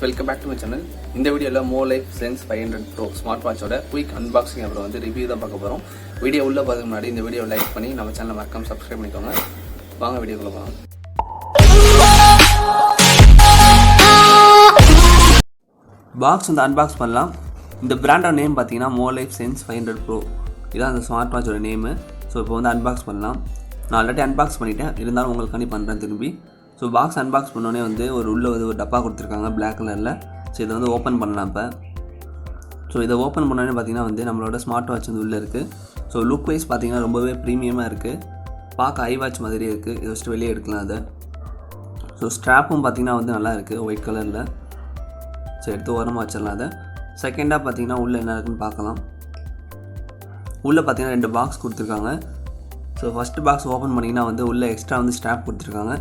Welcome back to my channel. இந்த வீடியோவில் Molife Sense 500 Pro smart வாட்சோட குயிக் அன்பாக்சிங் அப்புறம் வந்து ரிவ்யூ தான் பார்க்க போகிறோம். வீடியோ உள்ள பார்க்க முன்னாடி இந்த வீடியோ லைக் பண்ணி நம்ம சேனலை மறக்காம சப்ஸ்கிரைப் பண்ணிக்கோங்க. வாங்க வீடியோக்குள்ள போகலாம். பாக்ஸ் வந்து அன்பாக்ஸ் பண்ணலாம். இந்த பிராண்டோட நேம் பார்த்தீங்கன்னா Molife Sense 500 Pro. இதான் அந்த ஸ்மார்ட் வாட்சோட நேமு. ஸோ இப்போ வந்து அன்பாக்ஸ் பண்ணலாம். நான் ஆல்ரெடி அன்பாக்ஸ் பண்ணிட்டேன், இருந்தாலும் உங்களுக்காண்டி பண்ணுறேன் திரும்பி. ஸோ பாக்ஸ் அன்பாக்ஸ் பண்ணோடனே வந்து உள்ளே வந்து ஒரு டப்பா கொடுத்துருக்காங்க பிளாக் கலரில். ஸோ இதை வந்து ஓப்பன் பண்ணலாம் இப்போ. ஸோ இதை ஓப்பன் பண்ணோடனே பார்த்திங்கன்னா வந்து நம்மளோட ஸ்மார்ட் வாட்ச் வந்து உள்ளே இருக்குது. ஸோ லுக் வைஸ் பார்த்திங்கன்னா ரொம்பவே ப்ரீமியமாக இருக்குது. பார்க்க ஐ வாட்ச் மாதிரியே இருக்குது. இதை வச்சுட்டு வெளியே எடுக்கலாம் அதை. ஸோ ஸ்ட்ராப்பும் பார்த்திங்கன்னா வந்து நல்லா இருக்குது ஒயிட் கலரில். ஸோ எடுத்து ஓரமாக வச்சிடலாம் அதை. செகண்டாக பார்த்திங்கன்னா உள்ளே என்ன இருக்குன்னு பார்க்கலாம். உள்ளே பார்த்திங்கன்னா 2 பாக்ஸ் கொடுத்துருக்காங்க. ஸோ ஃபஸ்ட்டு பாக்ஸ் ஓப்பன் பண்ணிங்கன்னா வந்து உள்ளே எக்ஸ்ட்ரா வந்து ஸ்ட்ராப் கொடுத்துருக்காங்க.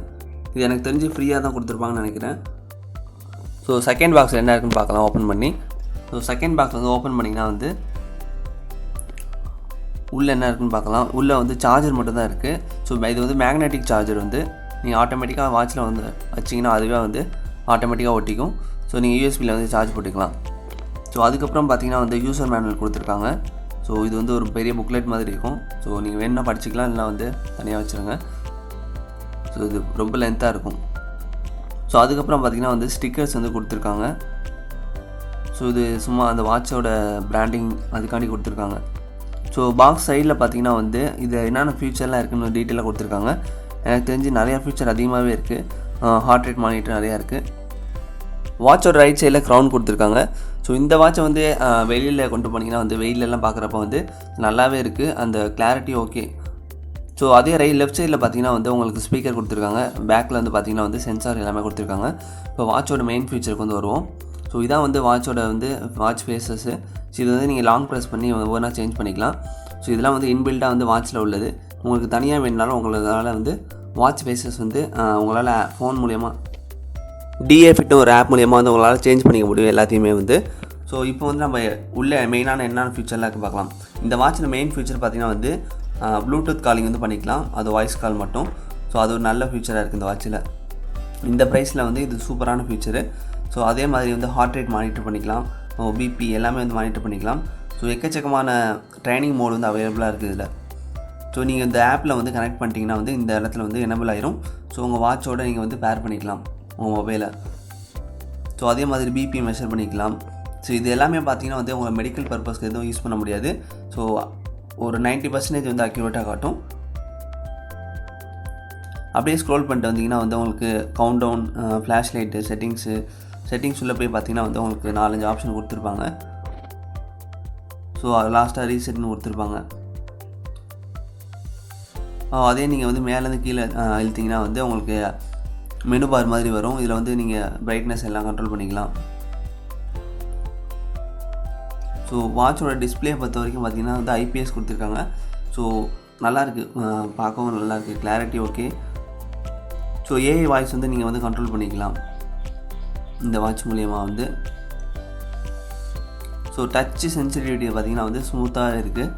இது எனக்கு தெரிஞ்சு ஃப்ரீயாக தான் கொடுத்துருப்பாங்கன்னு நினைக்கிறேன். ஸோ செகண்ட் பாக்ஸ் என்ன இருக்குன்னு பார்க்கலாம் ஓப்பன் பண்ணி. ஸோ செகண்ட் பாக்ஸ் வந்து ஓப்பன் பண்ணிங்கன்னா வந்து உள்ளே என்ன இருக்குன்னு பார்க்கலாம். உள்ளே வந்து சார்ஜர் மட்டும் தான் இருக்குது. ஸோ இது வந்து மேக்னெட்டிக் சார்ஜர் வந்து நீங்கள் ஆட்டோமேட்டிக்காக வாட்சில் வந்து வச்சிங்கன்னா அதுவே வந்து ஆட்டோமேட்டிக்காக ஒட்டிக்கும். ஸோ நீங்கள் யூஎஸ்பியில் வந்து சார்ஜ் போட்டுக்கலாம். ஸோ அதுக்கப்புறம் பார்த்தீங்கன்னா வந்து யூசர் மேனுவல் கொடுத்துருக்காங்க. ஸோ இது வந்து ஒரு பெரிய புக்லெட் மாதிரி இருக்கும். ஸோ நீங்கள் வேணுன்னா படிச்சிக்கலாம், இல்லைனா வந்து தனியாக வச்சுருங்க. ஸோ இது ரொம்ப லென்த்தாக இருக்கும். ஸோ அதுக்கப்புறம் பார்த்திங்கன்னா வந்து ஸ்டிக்கர்ஸ் வந்து கொடுத்துருக்காங்க. ஸோ இது சும்மா அந்த வாட்சோட பிராண்டிங் அதுக்காண்டி கொடுத்துருக்காங்க. ஸோ பாக்ஸ் சைடில் பார்த்திங்கன்னா வந்து இது என்னென்ன ஃபியூச்சர்லாம் இருக்குன்னு டீட்டெயிலாக கொடுத்துருக்காங்க. எனக்கு தெரிஞ்சு நிறையா ஃபியூச்சர் அதிகமாகவே இருக்குது. ஹார்ட் ரேட் மானிட்டர் நிறையா இருக்குது. வாட்சோட ரைட் சைடில் க்ரௌன் கொடுத்துருக்காங்க. ஸோ இந்த வாட்சை வந்து வெளியில் கொண்டு போனீங்கன்னா வந்து வெயிலெல்லாம் பார்க்குறப்ப வந்து நல்லாவே இருக்குது. அந்த கிளாரிட்டி ஓகே. ஸோ அதே லெஃப்ட் சைடில் பார்த்தீங்கன்னா வந்து உங்களுக்கு ஸ்பீக்கர் கொடுத்துருக்காங்க. பேக்கில் வந்து பார்த்திங்கன்னா வந்து சென்சார் எல்லாமே கொடுத்துருக்காங்க. இப்போ வாட்சோட மெயின் ஃபீச்சருக்கு வந்து வருவோம். ஸோ இதான் வந்து வாட்சோட வந்து வாட்ச் ஃபேஸஸ்ஸு. ஸோ இது வந்து நீங்கள் லாங் ப்ரெஸ் பண்ணி ஒவ்வொன்றா சேஞ்ச் பண்ணிக்கலாம். ஸோ இதெல்லாம் வந்து இன்பில்டாக வந்து வாட்சில் உள்ளது. உங்களுக்கு தனியாக வேணுனாலும் உங்களால் வந்து வாட்ச் ஃபேஸஸ் வந்து உங்களால் ஃபோன் மூலயமா டிஏ ஃபிட்னு ஒரு ஆப் மூலயமா வந்து உங்களால் சேஞ்ச் பண்ணிக்க முடியும் எல்லாத்தையுமே வந்து. ஸோ இப்போ வந்து நம்ம உள்ள மெயினான என்னென்ன ஃபியூச்சர்லாம் இருக்குது பார்க்கலாம். இந்த வாட்சில் மெயின் ஃபியூச்சர் பார்த்திங்கன்னா வந்து ப்ளூடூத் காலிங் வந்து பண்ணிக்கலாம். அது வாய்ஸ் கால் மட்டும். ஸோ அது ஒரு நல்ல ஃபியூச்சராக இருக்குது இந்த வாட்சில். இந்த ப்ரைஸில் வந்து இது சூப்பரான ஃபியூச்சரு. ஸோ அதே மாதிரி வந்து ஹார்ட் ரேட் மானிட்டர் பண்ணிக்கலாம், பிபி எல்லாமே வந்து மானிட்டர் பண்ணிக்கலாம். ஸோ எக்கச்சக்கமான ட்ரைனிங் மோட் வந்து அவைலபிளாக இருக்குது இதில். ஸோ நீங்கள் இந்த ஆப்பில் வந்து கனெக்ட் பண்ணிட்டீங்கன்னா வந்து இந்த இடத்துல வந்து எனபிள் ஆயிரும். ஸோ உங்கள் வாட்சோடு நீங்கள் வந்து பேர் பண்ணிக்கலாம் உங்கள் மொபைலை. ஸோ அதே மாதிரி பிபி மெஷர் பண்ணிக்கலாம். ஸோ இது எல்லாமே பார்த்தீங்கன்னா வந்து உங்கள் மெடிக்கல் பர்பஸ்க்கு எதுவும் யூஸ் பண்ண முடியாது. ஸோ ஒரு 90% வந்து அக்யூரேட்டாக காட்டும். அப்படியே ஸ்க்ரோல் பண்ணிட்டு வந்தீங்கன்னா வந்து உங்களுக்கு countdown, flash light, settings உள்ளே போய் பார்த்தீங்கன்னா வந்து உங்களுக்கு 4-5 ஆப்ஷன் கொடுத்துருப்பாங்க. ஸோ லாஸ்ட்டாக ரீசெட்னு கொடுத்துருப்பாங்க. அதே நீங்கள் வந்து மேலேருந்து கீழே இழுத்திங்கன்னா வந்து உங்களுக்கு மெனு பார் மாதிரி வரும். இதில் வந்து நீங்கள் பிரைட்னஸ் எல்லாம் கண்ட்ரோல் பண்ணிக்கலாம். ஸோ வாட்சோட டிஸ்பிளே பொறுத்த வரைக்கும் பார்த்திங்கன்னா வந்து ஐபிஎஸ் கொடுத்துருக்காங்க. ஸோ நல்லாயிருக்கு, பார்க்கவும் நல்லாயிருக்கு, clarity okay. So AI voice வந்து நீங்கள் வந்து கண்ட்ரோல் பண்ணிக்கலாம் இந்த வாட்ச் மூலியமாக வந்து. ஸோ டச் சென்சிட்டிவிட்டி பார்த்திங்கன்னா வந்து ஸ்மூத்தாக இருக்குது.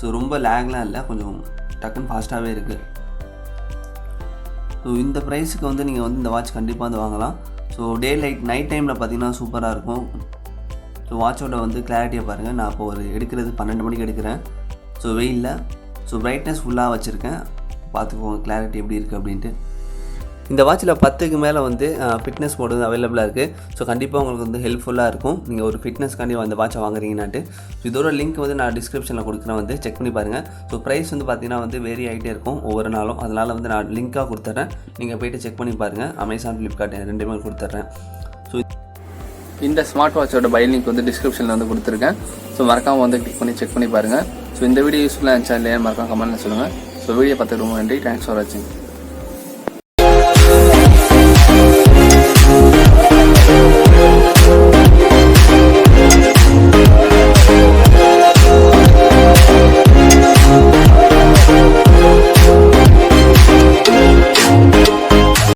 ஸோ ரொம்ப லேக்லாம் இல்லை, கொஞ்சம் டக்குன்னு ஃபாஸ்ட்டாகவே இருக்குது. ஸோ இந்த ப்ரைஸுக்கு வந்து நீங்கள் வந்து இந்த வாட்ச் கண்டிப்பாக வந்து வாங்கலாம். ஸோ நைட் டைமில் பார்த்திங்கன்னா சூப்பராக இருக்கும். ஸோ வாட்சோட வந்து கிளாரிட்டியை பாருங்கள். நான் இப்போ எடுக்கிறது 12 மணிக்கு எடுக்கிறேன். ஸோ வெயிலில். ஸோ பிரைட்னஸ் ஃபுல்லாக வச்சுருக்கேன், பார்த்துக்கோங்க கிளாரிட்டி எப்படி இருக்குது அப்படின்ட்டு. இந்த வாட்சில் 10க்கு மேலே வந்து ஃபிட்னஸ் மோட் வந்து அவைலபிளாக இருக்குது. ஸோ கண்டிப்பாக உங்களுக்கு வந்து ஹெல்ப்ஃபுல்லாக இருக்கும் நீங்கள் ஒரு ஃபிட்னஸ்க்காண்டி அந்த வாட்சை வாங்குறீங்கன்னாட்டு. ஸோ இதோட லிங்க் வந்து நான் டிஸ்கிரிப்ஷனில் கொடுக்குறேன், வந்து செக் பண்ணி பாருங்கள். ஸோ ப்ரைஸ் வந்து பார்த்திங்கன்னா வந்து வேரி ஆகிட்டே இருக்கும் ஒவ்வொரு நாளும். அதனால் வந்து நான் லிங்க்காக கொடுத்துட்றேன், நீங்கள் போய்ட்டு செக் பண்ணி பாருங்கள். அமேசான், ஃப்ளிப்கார்ட் ரெண்டுமே கொடுத்துட்றேன். ஸோ இந்த ஸ்மார்ட் வாட்சோட பை லிங்க் வந்து டிஸ்கிரிப்ஷனில் வந்து கொடுத்துருக்கேன். ஸோ மறக்காமல் வந்து கிளிக் பண்ணி செக் பண்ணி பாருங்கள். ஸோ இந்த வீடியோ யூஸ்ஃபுல்லாக இருந்துச்சா இல்லையா மறக்காம கமெண்ட்டில் சொல்லுங்கள். ஸோ வீடியோ பார்த்துட்டு ரொம்ப நன்றி. தேங்க்ஸ் ஃபார் வாட்சிங்.